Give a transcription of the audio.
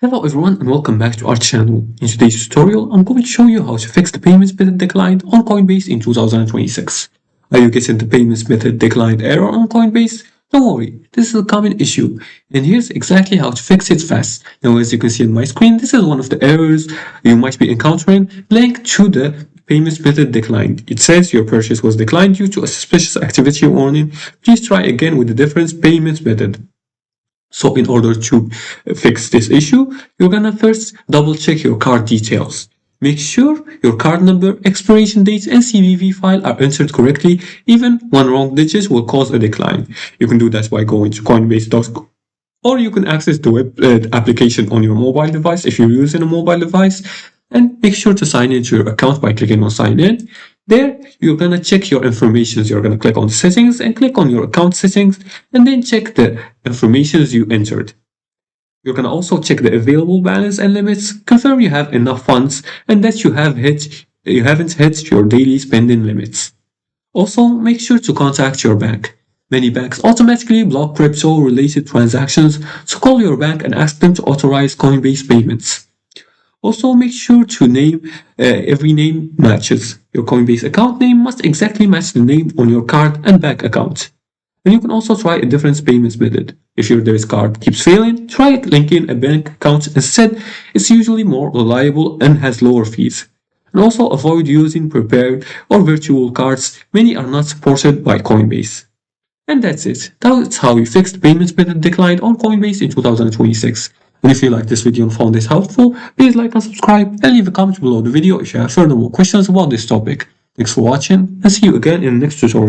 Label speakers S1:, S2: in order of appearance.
S1: Hello everyone and welcome back to our channel. In today's tutorial, I'm going to show you how to fix the payments method declined on Coinbase in 2026. Are you getting the payments method declined error on Coinbase? Don't worry, this is a common issue, and here's exactly how to fix it fast. Now as you can see on my screen, this is one of the errors you might be encountering linked to the payments method declined. It says your purchase was declined due to a suspicious activity warning. Please try again with a different payments method. So in order to fix this issue, you're gonna first double check your card details. Make sure your card number, expiration date, and CVV file are entered correctly. Even one wrong digit will cause a decline. You can do that by going to Coinbase.com, or you can access the web application on your mobile device if you're using a mobile device, and make sure to sign into your account by clicking on sign in. There, you're gonna check your information. You're gonna click on settings and click on your account settings, and then check the information you entered. You're gonna also check the available balance and limits, confirm you have enough funds and that you haven't hit your daily spending limits. Also, make sure to contact your bank. Many banks automatically block crypto-related transactions, so call your bank and ask them to authorize Coinbase payments. Also, make sure to name every name matches. Your Coinbase account name must exactly match the name on your card and bank account. And you can also try a different payments method. If your debit card keeps failing, try linking a bank account instead. It's usually more reliable and has lower fees. And also avoid using prepaid or virtual cards. Many are not supported by Coinbase. And that's it. That's how we fixed payments method declined on Coinbase in 2026. And if you like this video and found this helpful, please like and subscribe and leave a comment below the video if you have further more questions about this topic. Thanks for watching and see you again in the next tutorial.